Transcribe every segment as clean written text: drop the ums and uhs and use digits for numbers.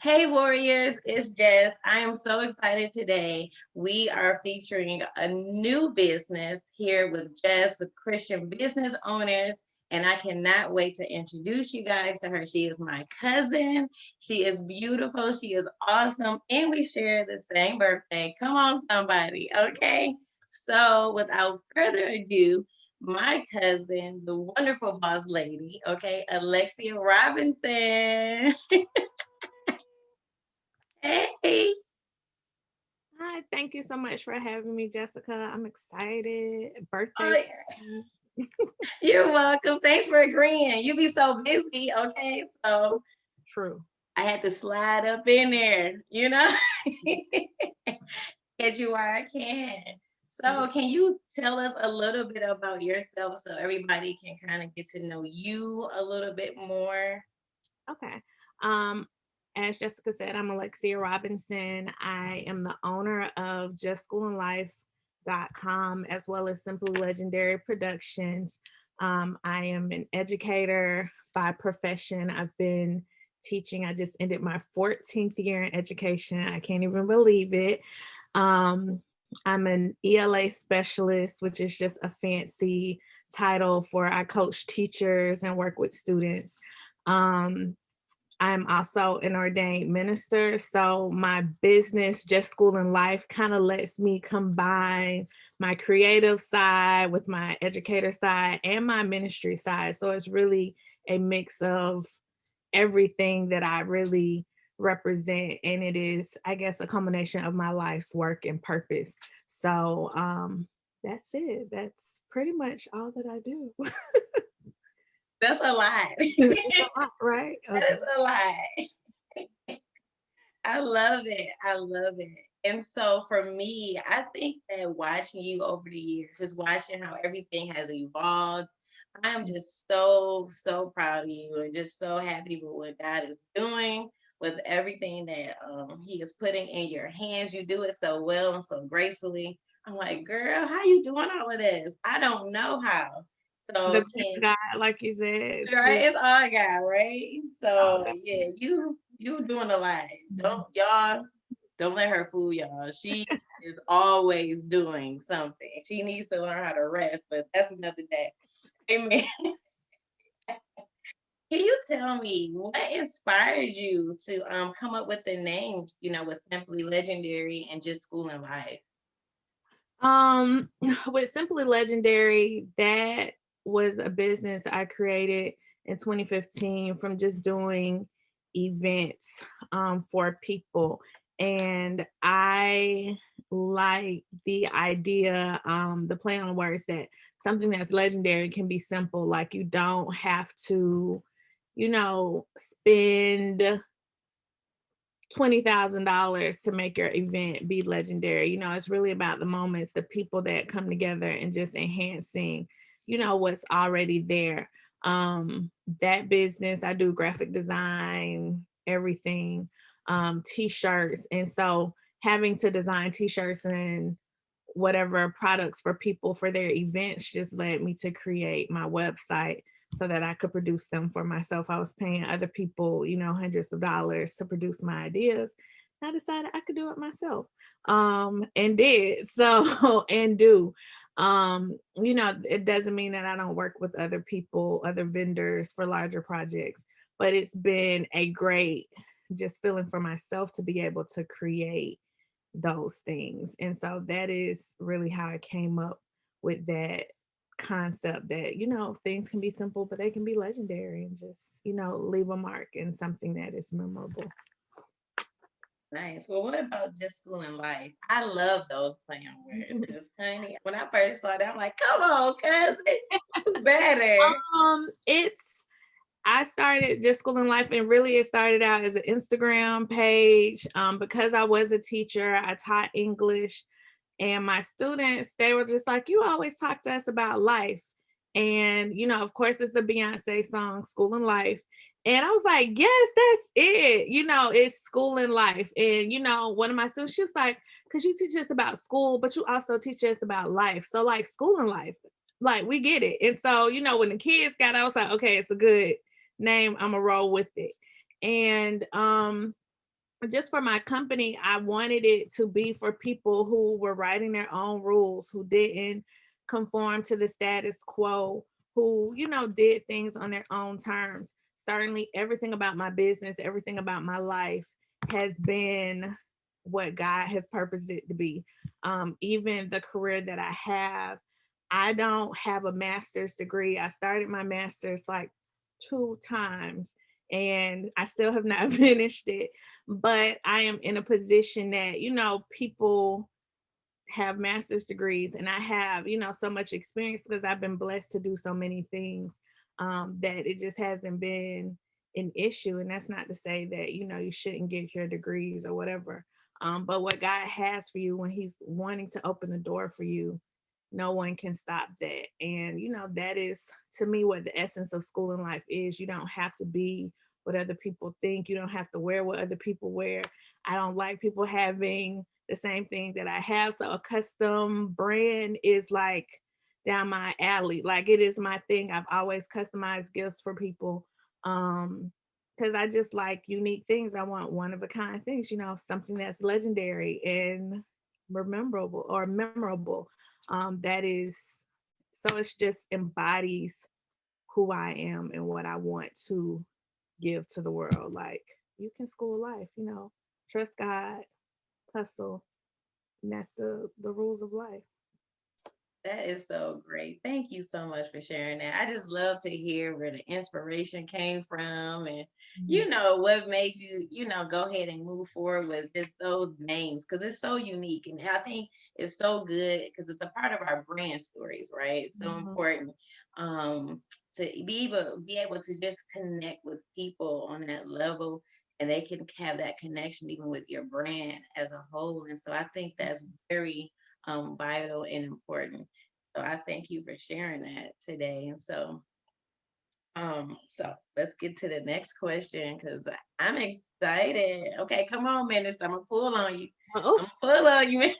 Hey warriors, it's Jess. I am so excited today. We are featuring a new business here with Jess, with Christian business owners, and I cannot wait to introduce you guys to her. She is my cousin. She is beautiful. She is awesome, and we share the same birthday. Come on, somebody. Okay. So without further ado, my cousin, the wonderful boss lady, okay, Alexia Robinson. Hey. Hi, thank you so much for having me, Jessica. I'm excited. Oh, Birthday. yeah. You're welcome. Thanks for agreeing. You be so busy, okay? So True. I had to slide up in there, get you where I can. Yeah. So can you tell us a little bit about yourself so everybody can kind of get to know you a little bit more? Okay. Um, as Jessica said, I'm Alexia Robinson. I am the owner of justschoolandlife.com as well as Simply Legendary Productions. I am an educator by profession. I've been teaching. I just ended my 14th year in education. I can't even believe it. Um, I'm an ELA specialist, which is just a fancy title for I coach teachers and work with students. Um, I'm also an ordained minister. So my business, Just School and Life, kind of lets me combine my creative side with my educator side and my ministry side. So it's really a mix of everything that I really represent. And it is, I guess, a combination of my life's work and purpose. So that's it. That's pretty much all that I do. That's a lot. It's a lot, right? That Okay. is a lot. I love it. I love it. And so for me, I think that watching you over the years, just watching how everything has evolved, I am just so, so proud of you and just so happy with what God is doing with everything that He is putting in your hands. You do it so well and so gracefully. I'm like, girl, how you doing all of this? I don't know how. The So grace of can God, like you said, it's right, just it's all God, right? all So God. yeah, you doing a lot. Mhm. Don't let her fool y'all. She is always doing something. She needs to learn how to rest, but that's another day. Amen. Can you tell me what inspired you to come up with the names, with Simply Legendary and Just School and Life? Um, with Simply Legendary, that was a business I created in 2015 from just doing events for people. And I like the idea, the play on words that something that's legendary can be simple. Like you don't have to, spend $20,000 to make your event be legendary. It's really about the moments, the people that come together and just enhancing, what's already there. That business, I do graphic design, everything, t-shirts. And so having to design t-shirts and whatever products for people for their events just led me to create my website so that I could produce them for myself. I was paying other people, hundreds of dollars to produce my ideas. I decided I could do it myself. And did so and do. It doesn't mean that I don't work with other people, other vendors for larger projects, but it's been a great just feeling for myself to be able to create those things. And so that is really how I came up with that concept that, things can be simple, but they can be legendary and just, leave a mark in something that is memorable. Nice. Well, what about Just School and Life? I love those playing words because, honey, when I first saw that, I'm like, come on, cousin, you better. It's I started Just School and Life, and really it started out as an Instagram page. Because I was a teacher, I taught English, and my students, they were just like, you always talk to us about life. And, of course, it's a Beyonce song, School and Life. And I was like, yes, that's it. It's school and life. And, one of my students, she was like, because you teach us about school, but you also teach us about life. So, like, school and life, like, we get it. And so, when the kids got out, I was like, okay, it's a good name. I'm going to roll with it. And just for my company, I wanted it to be for people who were writing their own rules, who didn't conform to the status quo, who, did things on their own terms. Certainly, everything about my business, everything about my life has been what God has purposed it to be. Even the career that I have, I don't have a master's degree. I started my master's like 2 times and I still have not finished it, but I am in a position that, people have master's degrees and I have, so much experience because I've been blessed to do so many things, that it just hasn't been an issue. And that's not to say that, you shouldn't get your degrees or whatever. But what God has for you when He's wanting to open the door for you, no one can stop that. And, that is to me what the essence of school and life is. You don't have to be what other people think, you don't have to wear what other people wear. I don't like people having the same thing that I have. So a custom brand is like down my alley. Like it is my thing. I've always customized gifts for people. Because I just like unique things. I want one of a kind things, something that's legendary and memorable. That is, so it's just embodies who I am and what I want to give to the world. Like you can school life, trust God, hustle, and that's the rules of life. That is so great. Thank you so much for sharing that. I just love to hear where the inspiration came from and Mhm. what made you, go ahead and move forward with just those names because it's so unique. And I think it's so good because it's a part of our brand stories, right? It's so Mhm. important to be able to just connect with people on that level and they can have that connection even with your brand as a whole. And so I think that's very vital and important. So I thank you for sharing that today. And so let's get to the next question because I'm excited. Okay, come on, minister. I'm gonna pull on you. Oh, I'm gonna pull on you.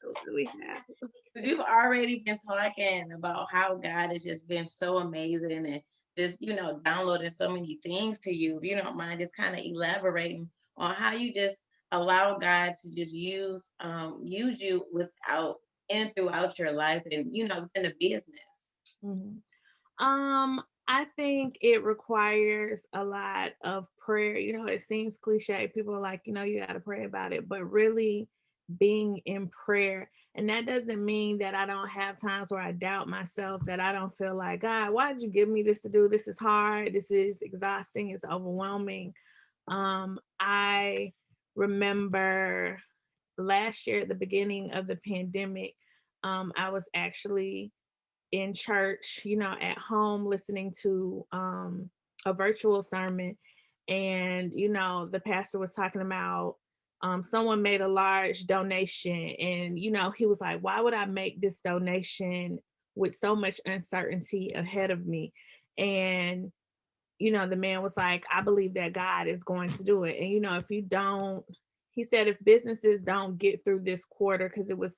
what do we have? 'Cause you've already been talking about how God has just been so amazing and just, downloading so many things to you. If you don't mind just kind of elaborating on how you just allow God to just use you without and throughout your life and within the business. Mhm. I think it requires a lot of prayer. It seems cliche. People are like, you got to pray about it, but really being in prayer. And that doesn't mean that I don't have times where I doubt myself, that I don't feel like, God, why did you give me this to do? This is hard. This is exhausting. It's overwhelming. I remember last year at the beginning of the pandemic, I was actually in church, at home listening to a virtual sermon. And, the pastor was talking about someone made a large donation. And, he was like, why would I make this donation with so much uncertainty ahead of me? And, the man was like, I believe that God is going to do it. And, if you don't, he said, if businesses don't get through this quarter, because it was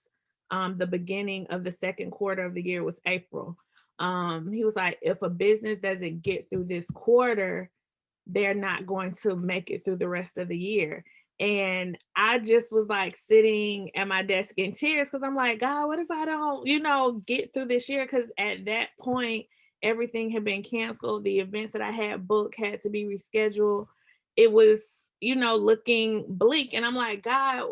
the beginning of the second quarter of the year was April. He was like, if a business doesn't get through this quarter, they're not going to make it through the rest of the year. And I just was like sitting at my desk in tears because I'm like, God, what if I don't, get through this year? Because at that point, everything had been canceled. The events that I had booked had to be rescheduled. It was, looking bleak. And I'm like, God,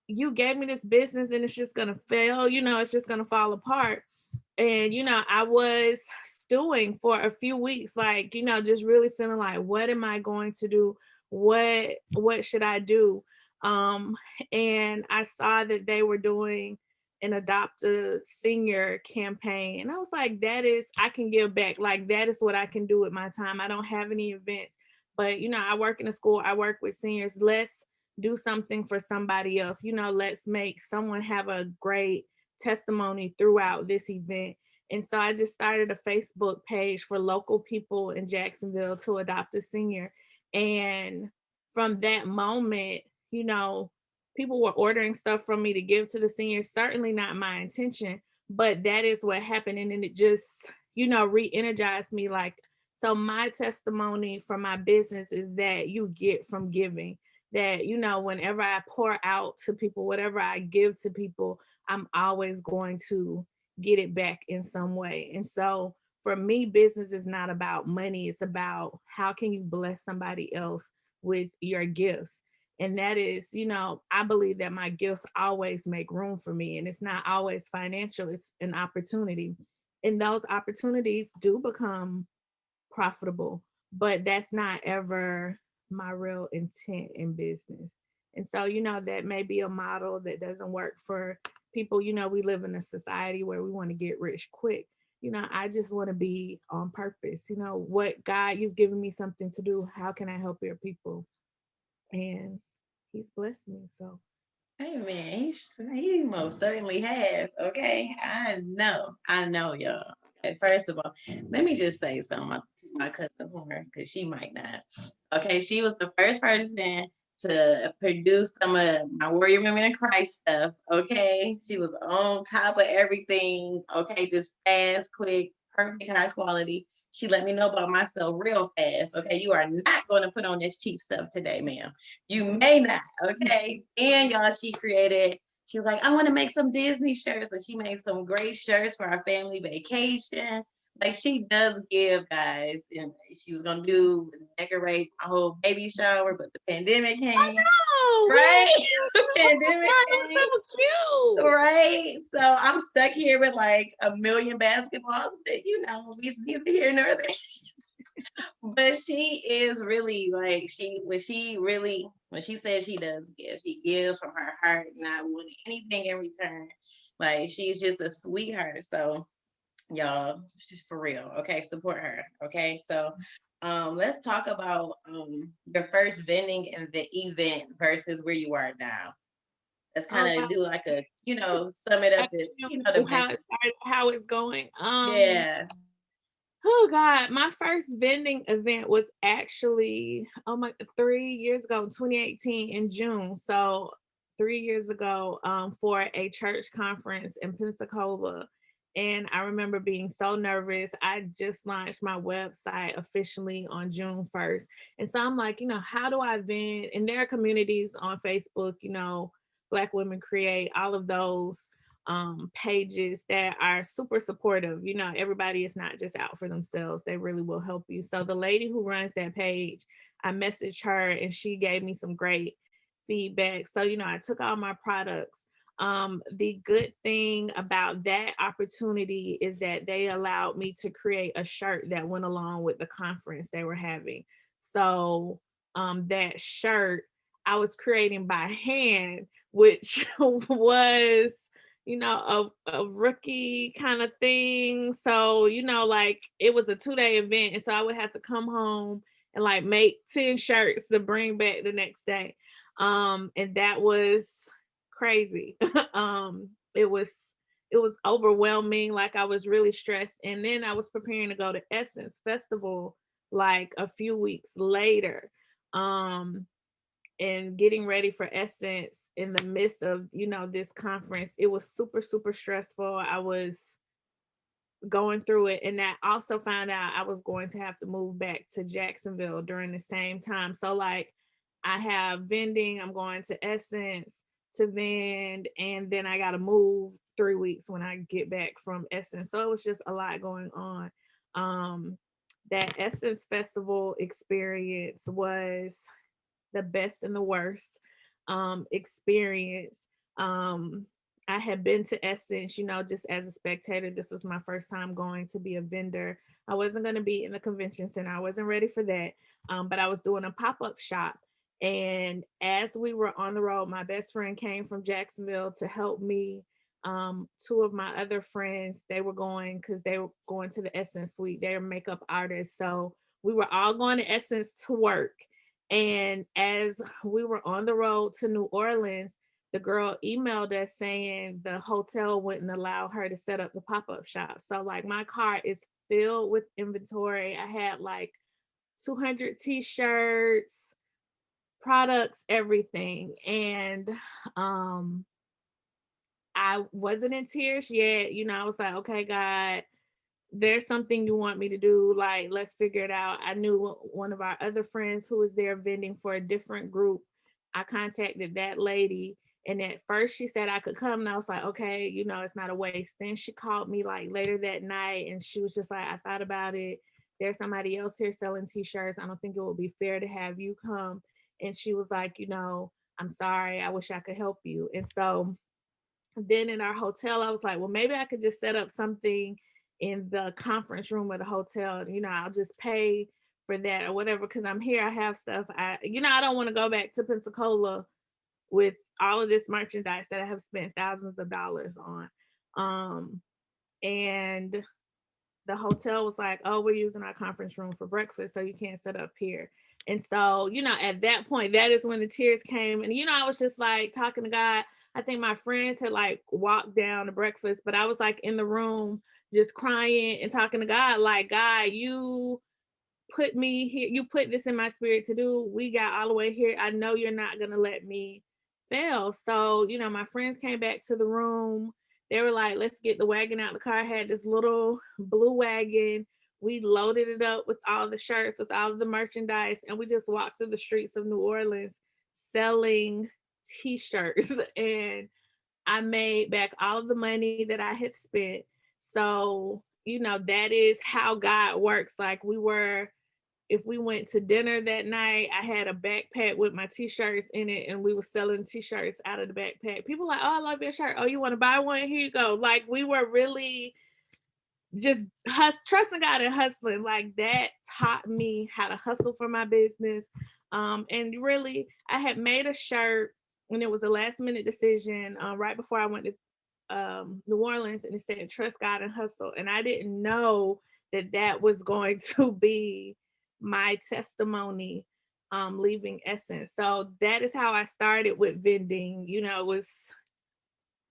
you gave me this business and it's just going to fail. It's just going to fall apart. And I was stewing for a few weeks, like, just really feeling like, what am I going to do? What should I do? um and I saw that they were doing an adopt a senior campaign, and I was like, that is, I can give back. Like, that is what I can do with my time. I don't have any events, but I work in a school, I work with seniors. Let's do something for somebody else. Let's make someone have a great testimony throughout this event. And so I just started a Facebook page for local people in Jacksonville to adopt a senior. And from that moment, you know, people were ordering stuff from me to give to the seniors. Certainly not my intention, but that is what happened. And then it just, re-energized me. Like, so my testimony for my business is that you get from giving. that, whenever I pour out to people, whatever I give to people, I'm always going to get it back in some way. And so for me, business is not about money. It's about how can you bless somebody else with your gifts. And that is, I believe that my gifts always make room for me. And it's not always financial, it's an opportunity. And those opportunities do become profitable, but that's not ever my real intent in business. And so, that may be a model that doesn't work for people. We live in a society where we want to get rich quick. I just want to be on purpose. What God, you've given me something to do. How can I help your people? And He's blessed me. So, Hey man, he most certainly has. Okay, I know, y'all. Okay, first of all, let me just say something to my cousin Horn because she might not. Okay, she was the first person to produce some of my Warrior Women in Christ stuff. Okay, she was on top of everything. Okay, just fast, quick, perfect, high quality. She let me know about myself real fast. Okay, you are not going to put on this cheap stuff today, ma'am. You may not, okay? And y'all, she was like, I want to make some Disney shirts. And she made some great shirts for our family vacation. Like she does give, guys. And she was gonna decorate my whole baby shower, but the pandemic came. oh, Right? The pandemic that's came. so cute. Right. So I'm stuck here with like a million basketballs, but we neither here nor there. But she is really like when she says she does give, she gives from her heart, not wanting anything in return. Like she's just a sweetheart. So y'all, just for real, okay, support her. Okay. So let's talk about your first vending and the event versus where you are now. Let's Oh, kind wow. of do like a, sum it up to, the How best. it started, how it's going. Yeah. Oh God, my first vending event was actually 3 years ago, 2018 in June. So 3 years ago, for a church conference in Pensacola. And I remember being so nervous. I just launched my website officially on June 1st. And so I'm like, how do I vend? And there are communities on Facebook, Black Women Create, all of those pages that are super supportive. Everybody is not just out for themselves, they really will help you. So the lady who runs that page, I messaged her and she gave me some great feedback. So, I took all my products. The good thing about that opportunity is that they allowed me to create a shirt that went along with the conference they were having. So, that shirt I was creating by hand, which was a rookie kind of thing. So, like it was a 2-day event. And so I would have to come home and like make 10 shirts to bring back the next day. And that was crazy. It was overwhelming. Like I was really stressed. And then I was preparing to go to Essence Festival like a few weeks later. Um, and getting ready for Essence in the midst of, this conference, it was super, super stressful. I was going through it. And I also found out I was going to have to move back to Jacksonville during the same time. So, like, I have vending, I'm going to Essence to vend, and then I got to move 3 weeks when I get back from Essence. So, it was just a lot going on. That Essence Festival experience was the best and the worst experience. Um, I had been to Essence, just as a spectator. This was my first time going to be a vendor. I wasn't going to be in the convention center. I wasn't ready for that. But I was doing a pop up shop. And as we were on the road, my best friend came from Jacksonville to help me. Two of my other friends, they were going because they were going to the Essence suite. They're makeup artists. So we were all going to Essence to work. And as we were on the road to New Orleans, the girl emailed us saying the hotel wouldn't allow her to set up the pop-up shop. So like my car is filled with inventory. I had like 200 t-shirts, products, everything. And um I wasn't in tears yet. I was like, okay, God, there's something you want me to do, like let's figure it out. I knew one of our other friends who was there vending for a different group I contacted that lady, and at first she said I could come, and I was like, okay, it's not a waste. Then she called me like later that night, and she was just like, I thought about it. There's somebody else here selling t-shirts. I don't think it would be fair to have you come. And she was like, I'm sorry. I wish I could help you. And so then in our hotel, I was like, well, maybe I could just set up something in the conference room of the hotel. I'll just pay for that or whatever, because I'm here. I have stuff. I don't want to go back to Pensacola with all of this merchandise that I have spent thousands of dollars on. And the hotel was like, oh, we're using our conference room for breakfast, so you can't sit up here. And so, at that point, that is when the tears came. And, I was just like talking to God. I think my friends had like walked down to breakfast, but I was like in the room just crying and talking to God, like, God, you put me here. You put this in my spirit to do. We got all the way here. I know you're not going to let me fail. So, my friends came back to the room. They were like, let's get the wagon out. The car had this little blue wagon. We loaded it up with all the shirts, with all of the merchandise, and we just walked through the streets of New Orleans selling t-shirts. And I made back all of the money that I had spent. So, that is how God works. Like if we went to dinner that night, I had a backpack with my t-shirts in it, and we were selling t-shirts out of the backpack. People were like, oh, I love your shirt. Oh, you want to buy one? Here you go. Like, we were really just trusting God and hustling. Like, that taught me how to hustle for my business. And really, I had made a shirt, and it was a last minute decision right before I went to New Orleans, and it said, trust God and hustle. And I didn't know that was going to be my testimony leaving Essence. So that is how I started with vending. It was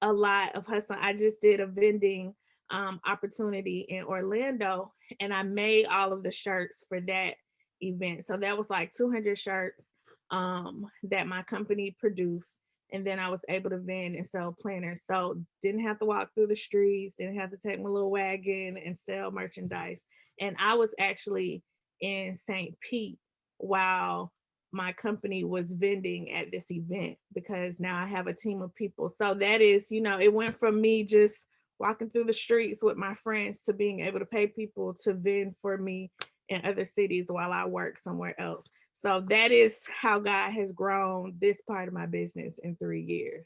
a lot of hustling. I just did a vending opportunity in Orlando, and I made all of the shirts for that event. So that was like 200 shirts that my company produced. And then I was able to vend and sell planners. So didn't have to walk through the streets, didn't have to take my little wagon and sell merchandise. And I was actually in St. Pete while my company was vending at this event, because now I have a team of people. So that is, it went from me just walking through the streets with my friends to being able to pay people to vend for me in other cities while I work somewhere else. So that is how God has grown this part of my business in 3 years.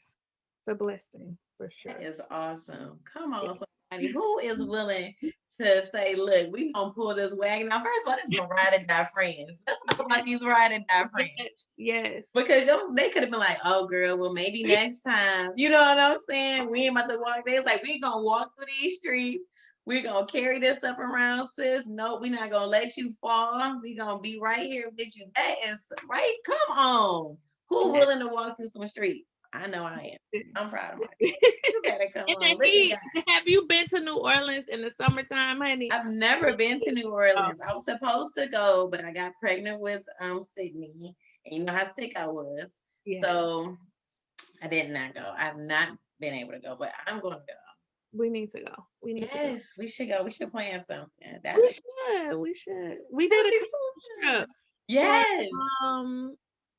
It's a blessing for sure. That is awesome. Come on, somebody who is willing to say, look, we gonna pull this wagon. Now, first of all, there's some ride and die friends. Let's talk about these ride and die friends. Yes. Because they could have been like, oh girl, well, maybe next time. You know what I'm saying? We ain't about to walk. They was like, we gonna walk through these streets. We're going to carry this stuff around, sis. No, we're not going to let you fall. We're going to be right here with you. That is right. Come on. Who willing to walk through some streets? I know I am. I'm proud of myself. You better come on. Have you been to New Orleans in the summertime, honey? I've never been to New Orleans. I was supposed to go, but I got pregnant with Sydney. And you know how sick I was. Yeah. So I did not go. I've not been able to go, but I'm going to go. We need to go. We should go. We should plan something. We should. We did a trip. Yes.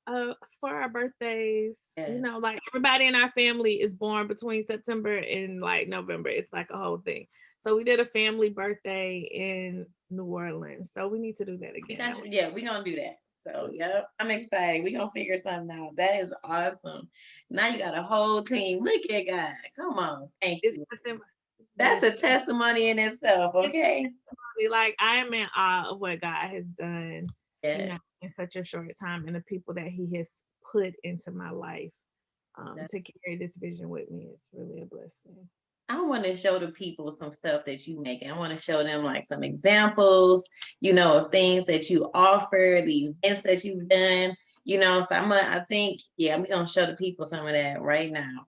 For our birthdays. Yes. Like everybody in our family is born between September and like November. It's like a whole thing. So we did a family birthday in New Orleans. So we need to do that again. We're gonna do that. So yep, I'm excited. We're gonna figure something out. That is awesome. Now you got a whole team. Look at God. Come on. Thank you. That's a testimony in itself, okay? Like, I am in awe of what God has done in such a short time, and the people that he has put into my life to carry this vision with me. It's really a blessing. I want to show the people some stuff that you make. I want to show them like some examples, of things that you offer, the events that you've done, so I think, we're going to show the people some of that right now.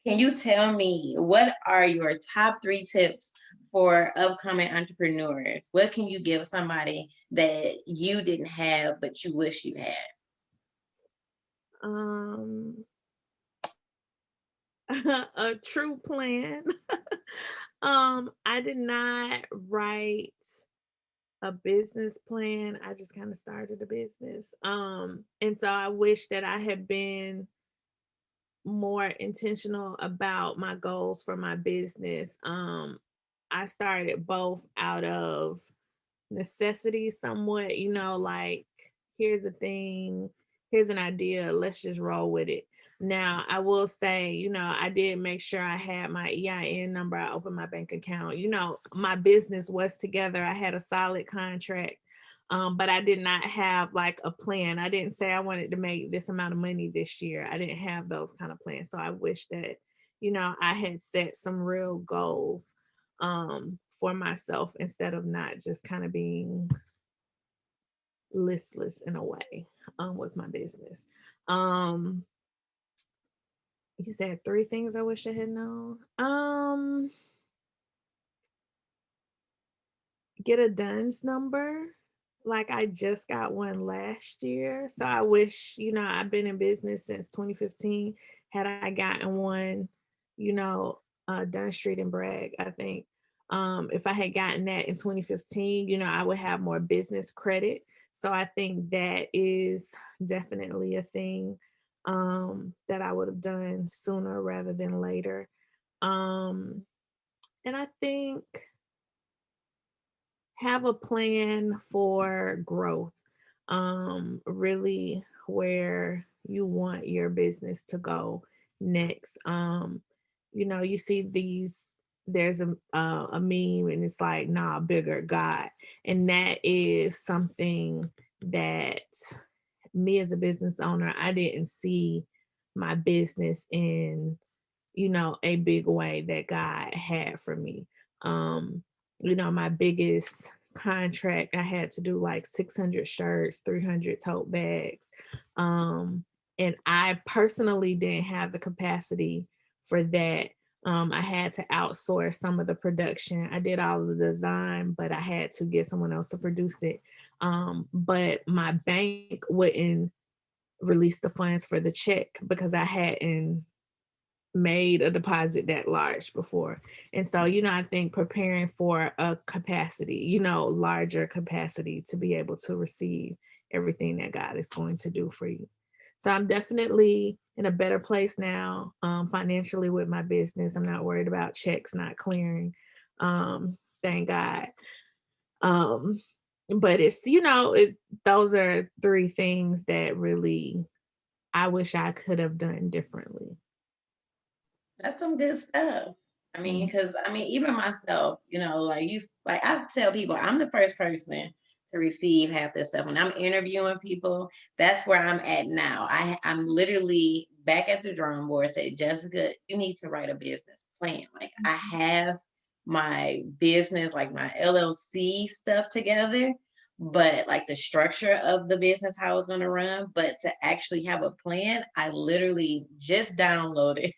Can you tell me what are your top 3 tips for upcoming entrepreneurs? What can you give somebody that you didn't have but you wish you had? Um, a true plan. I did not write a business plan. I just kind of started a business. And so I wish that I had been more intentional about my goals for my business. I started both out of necessity somewhat, like here's a thing, here's an idea, let's just roll with it. Now, I will say, I did make sure I had my EIN number. I opened my bank account. My business was together. I had a solid contract. But I did not have like a plan. I didn't say I wanted to make this amount of money this year. I didn't have those kind of plans. So I wish that, I had set some real goals for myself instead of not just kind of being listless in a way with my business. Um, you said 3 things I wish I had known. Get a DUNS number. Like I just got one last year. So I wish, I've been in business since 2015. Had I gotten one, Dunn Street and Bragg, I think. If I had gotten that in 2015, I would have more business credit. So I think that is definitely a thing that I would have done sooner rather than later. Um, and I think have a plan for growth, really where you want your business to go next. You see there's a meme and it's like, nah, bigger God. And that is something that me as a business owner, I didn't see my business in a big way that God had for me. My biggest contract, I had to do like 600 shirts, 300 tote bags. And I personally didn't have the capacity for that. I had to outsource some of the production. I did all of the design, but I had to get someone else to produce it. But my bank wouldn't release the funds for the check because I hadn't made a deposit that large before. And so, I think preparing for a capacity, larger capacity to be able to receive everything that God is going to do for you. So I'm definitely in a better place now financially with my business. I'm not worried about checks not clearing. Thank God. Um, but it's, those are 3 things that really I wish I could have done differently. That's some good stuff. I mean, Mm. because even myself, like I tell people, I'm the first person to receive half this stuff. When I'm interviewing people, that's where I'm at now. I'm literally back at the drawing board. Said, Jessica, you need to write a business plan. Like I have my business, like my LLC stuff together, but like the structure of the business, how it's going to run. But to actually have a plan, I literally just downloaded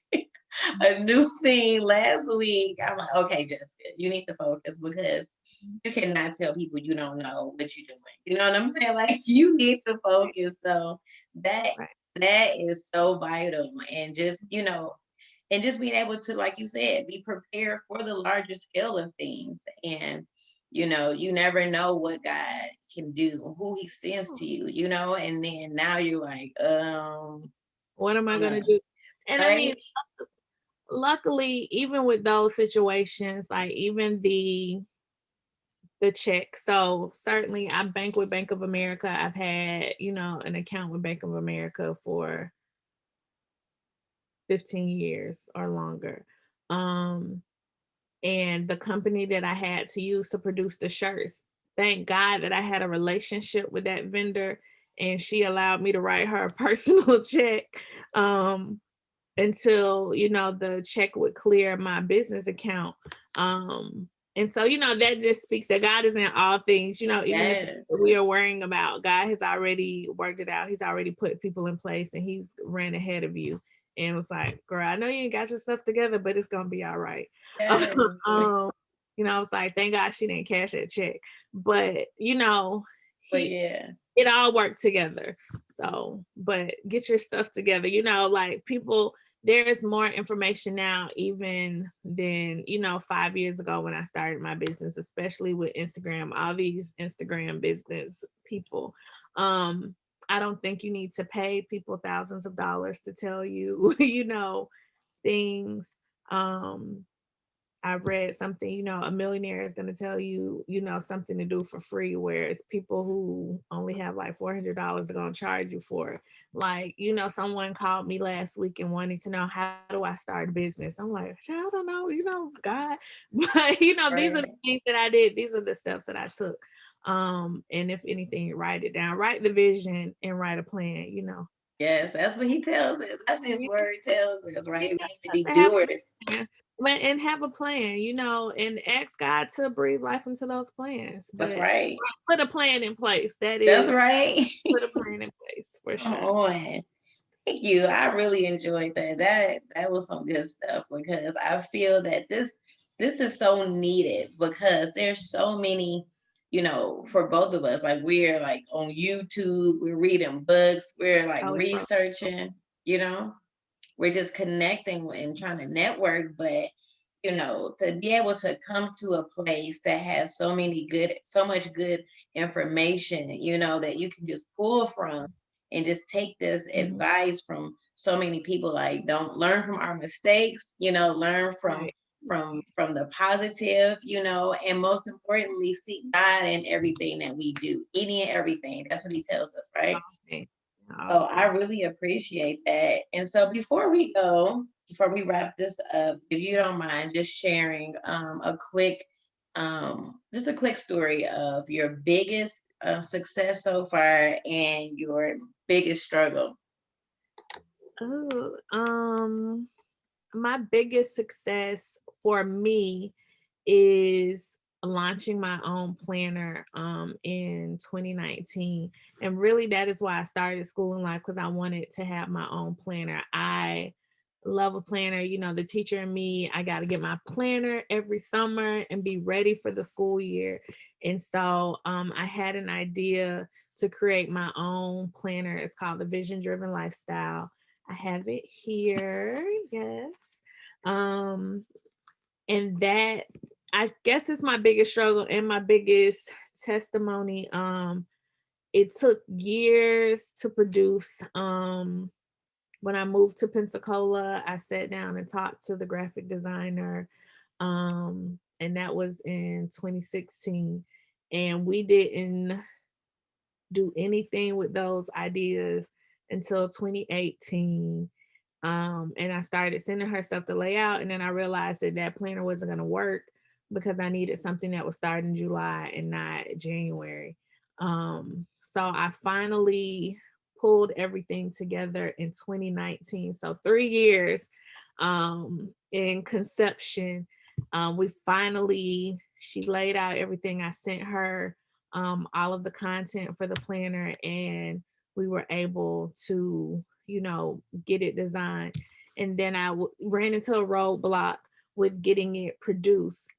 a new thing last week. I'm like, okay, Jessica, you need to focus because you cannot tell people you don't know what you're doing. You know what I'm saying? Like you need to focus. So that Right. that is so vital. And just, and just being able to, like you said, be prepared for the larger scale of things. And you never know what God can do, who he sends to you, and then now you're like, What am I uh, going to do? And I mean, right? luckily, even with those situations, like even the check. So certainly I bank with Bank of America. I've had, an account with Bank of America for 15 years or longer. Um, and the company that I had to use to produce the shirts, thank God that I had a relationship with that vendor and she allowed me to write her a personal check. Until the check would clear my business account. And so that just speaks that God is in all things, even the things Yes. that we are worrying about, God has already worked it out. He's already put people in place and he's ran ahead of you. and was like, girl, I know you ain't got your stuff together, but it's gonna be all right. Yes. I was like, thank God she didn't cash that check. But But yes. it all worked together. So, but get your stuff together. Like people, there's more information now even than 5 years ago when I started my business, especially with Instagram, all these Instagram business people. I don't think you need to pay people thousands of dollars to tell you things. I read something, a millionaire is going to tell you, something to do for free, whereas people who only have like $400 are going to charge you for it. Like, someone called me last week and wanted to know, how do I start a business? I'm like, I don't know, God. But, these are the things that I did. These are the steps that I took. And if anything, write it down, write the vision and write a plan. Yes, that's what he tells us. That's what his word tells us, right? We need to be To have doers. and have a plan, and ask God to breathe life into those plans. That's But right. put a plan in place. That's right. Put a plan in place for Come sure. on. Thank you. I really enjoyed that. That was some good stuff, because I feel that this is so needed, because there's so many, for both of us, like we're like on YouTube, we're reading books, we're like researching, we're just connecting and trying to network. But to be able to come to a place that has so much good information, that you can just pull from and just take this advice from so many people. Like, don't learn from our mistakes, learn from the positive, and most importantly, seek God in everything that we do, any and everything. That's what he tells us, right? Okay. So I really appreciate that. And so before we wrap this up, if you don't mind just sharing just a quick story of your biggest success so far and your biggest struggle. Oh, my biggest success for me is launching my own planner in 2019. And really that is why I started School in Life, because I wanted to have my own planner. I love a planner. The teacher in me, I got to get my planner every summer and be ready for the school year. And so I had an idea to create my own planner. It's called the Vision Driven Lifestyle. I have it here. Yes. And that, I guess, is my biggest struggle and my biggest testimony. It took years to produce. When I moved to Pensacola, I sat down and talked to the graphic designer. And that was in 2016. And we didn't do anything with those ideas until 2018. And I started sending her stuff to lay out. And then I realized that planner wasn't going to work because I needed something that would start in July and not January. So I finally pulled everything together in 2019. So 3 years in conception. She laid out everything. I sent her all of the content for the planner, and we were able to get it designed. And then I ran into a roadblock with getting it produced.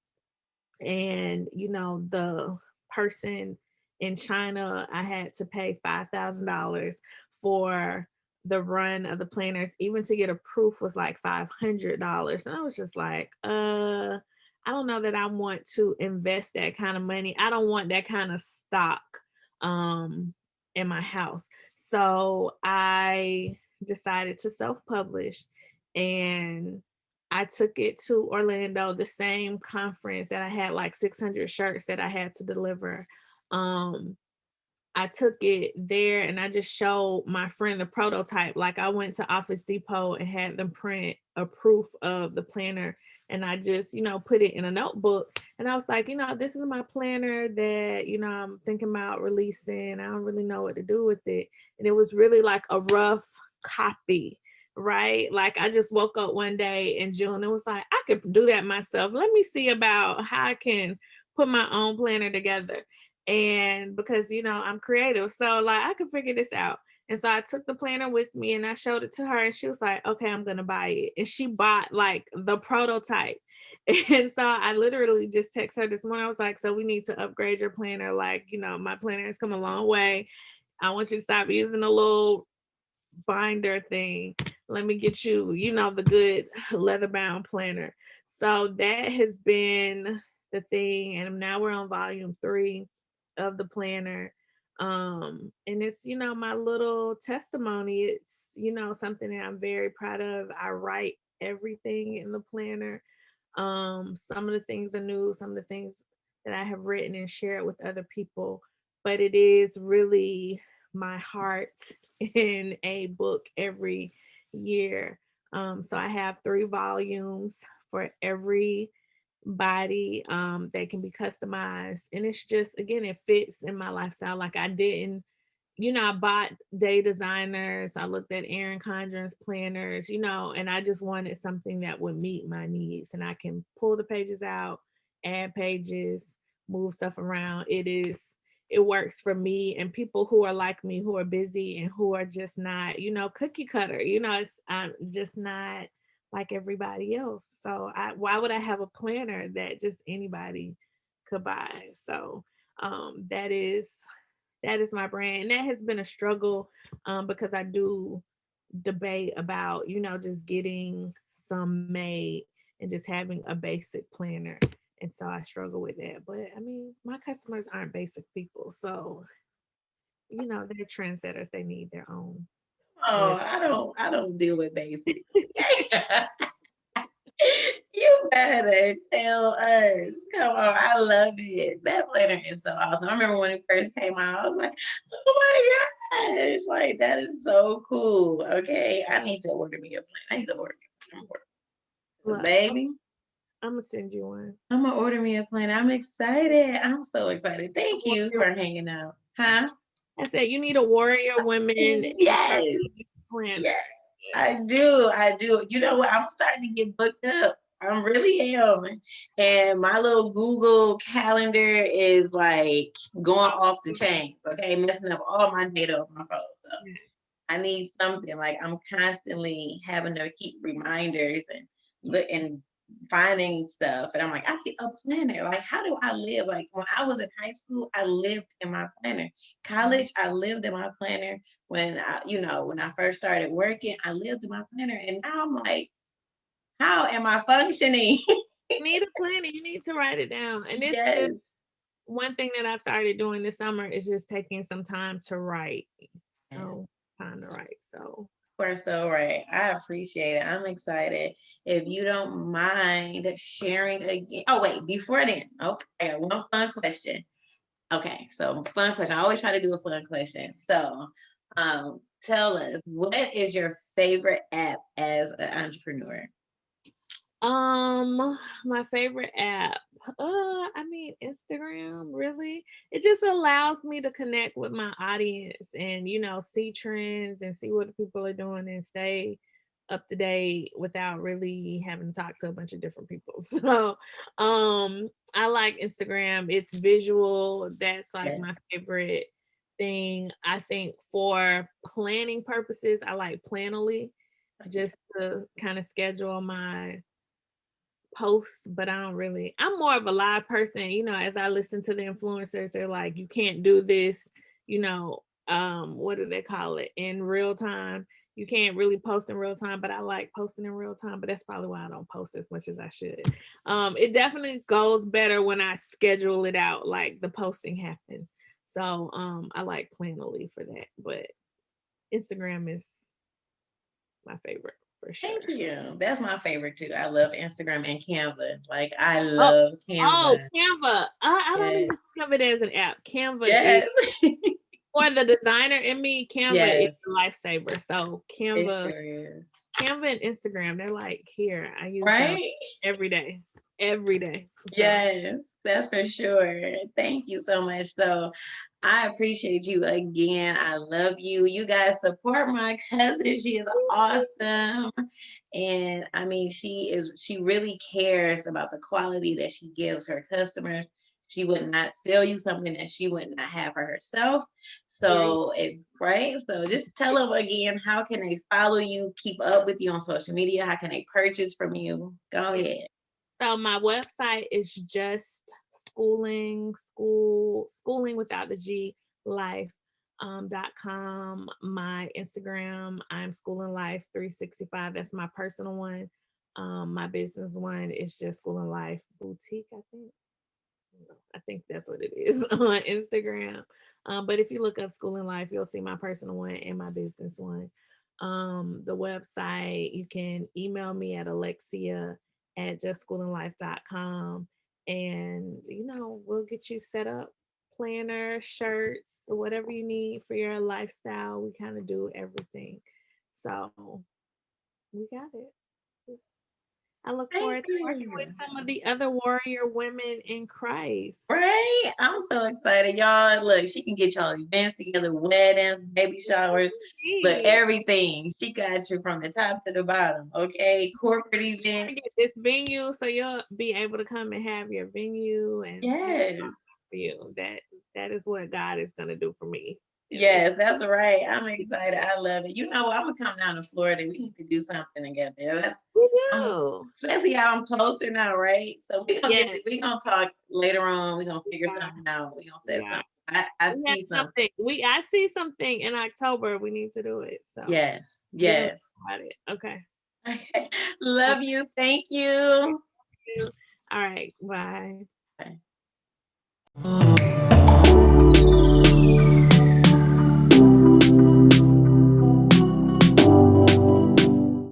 And, the person in China, I had to pay $5,000 for the run of the planners. Even to get a proof was like $500. And I was just like, I don't know that I want to invest that kind of money. I don't want that kind of stock in my house. So I decided to self-publish, and I took it to Orlando, the same conference that I had like 600 shirts that I had to deliver. I took it there and I just showed my friend the prototype. Like, I went to Office Depot and had them print a proof of the planner, and I just, put it in a notebook. And I was like, this is my planner that, I'm thinking about releasing. I don't really know what to do with it. And it was really like a rough copy, right? Like, I just woke up one day in June and was like, I could do that myself. Let me see about how I can put my own planner together. And because, I'm creative, so like I could figure this out. And so I took the planner with me and I showed it to her and she was like, okay, I'm going to buy it. And she bought like the prototype. And so I literally just texted her this morning. I was like, so we need to upgrade your planner. Like, my planner has come a long way. I want you to stop using the little binder thing. Let me get you, the good leather bound planner. So that has been the thing. And now we're on volume 3 of the planner. And it's, my little testimony. It's, something that I'm very proud of. I write everything in the planner. Some of the things are new, some of the things that I have written and shared with other people, but it is really my heart in a book every year. So I have 3 volumes for every body that can be customized. And it's just, again, it fits in my lifestyle. Like I didn't, I bought day designers. I looked at Erin Condren's planners, and I just wanted something that would meet my needs. And I can pull the pages out, add pages, move stuff around. It works for me and people who are like me, who are busy and who are just not, cookie cutter. I'm just not like everybody else. So why would I have a planner that just anybody could buy? So that is my brand. And that has been a struggle because I do debate about, just getting some made and just having a basic planner. And so I struggle with that. But I mean, my customers aren't basic people. So, they're trendsetters. They need their own. Oh, I don't deal with basics. You better tell us. Come on, I love it. That planner is so awesome. I remember when it first came out, I was like, oh my gosh, like that is so cool. Okay, I need to order me a planner. I need to order me a planner. Look, Baby, I'm gonna send you one. I'm gonna order me a planner. I'm excited. I'm so excited. Thank you for hanging out. Huh? I said you need a warrior women Yes. planner. Yes. I do. I do. You know what? I'm starting to get booked up. I really am. And my little Google calendar is like going off the chains, okay? Messing up all my data on my phone. So I need something like I'm constantly having to keep reminders and look and finding stuff. And I'm like, I need a planner. Like, how do I live? Like when I was in high school, I lived in my planner. College, I lived in my planner. When I first started working, I lived in my planner. And now I'm like, how am I functioning? You need a planner. You need to write it down. And it's Yes. just one thing that I've started doing this summer is just taking some time to write. Yes. Time to write. So We're so right. I appreciate it. I'm excited. If you don't mind sharing again. Oh, wait, before then. Oh, I got one fun question. Okay, so fun question. I always try to do a fun question. So tell us, what is your favorite app as an entrepreneur? my favorite app. I mean Instagram, really. It just allows me to connect with my audience and see trends and see what the people are doing and stay up to date without really having to talk to a bunch of different people. So I like Instagram. It's visual. That's like Yes. my favorite thing. I think for planning purposes, I like Planoly just to kind of schedule my post, but I'm more of a live person, as I listen to the influencers, they're like, you can't do this, what do they call it? In real time. You can't really post in real time, but I like posting in real time, but that's probably why I don't post as much as I should. It definitely goes better when I schedule it out, like the posting happens. So I like Planoly for that, but Instagram is my favorite for sure. Thank you. That's my favorite too. I love Instagram and Canva. Like I Oh, love oh, Canva. Canva. I don't Yes. even think of it as an app. Canva is Yes. for the designer in me. Canva is Yes. a lifesaver. So It Canva, sure is. Canva and Instagram, they're like here. I use them Right? every day, every day. So Yes, that's for sure. Thank you so much. So I appreciate you again. I love you. You guys support my cousin. She is awesome. And I mean, she really cares about the quality that she gives her customers. she would not sell you something that she would not have for herself. So right. So just tell them again, how can they follow you, keep up with you on social media? How can they purchase from you? Go ahead. So my website is just schooling without the G life.com. My Instagram, I'm schooling life 365. That's my personal one. My business one is just schooling life boutique, I think. I think that's what it is on Instagram. But if you look up School and Life, you'll see my personal one and my business one. The website, you can email me at Alexia at justschoolandlife.com. And, we'll get you set up planner, shirts, whatever you need for your lifestyle. We kind of do everything. So we got it. I look forward to working with some of the other warrior women in Christ. Right? I'm so excited, y'all. Look, she can get y'all events together, weddings, baby showers, look, everything. She got you from the top to the bottom, okay? Corporate events. Get this venue, so you'll be able to come and have your venue, and yes, for you. That is what God is going to do for me. Yes, that's right. I'm excited. I love it. I'm gonna come down to Florida. We need to do something together. Especially how I'm closer now, right? So we're gonna talk later on. We're gonna figure something out. We're gonna set something. I see something. I see something in October. We need to do it. So yes. About it. Okay. Love you. Thank you. All right. Bye. Bye.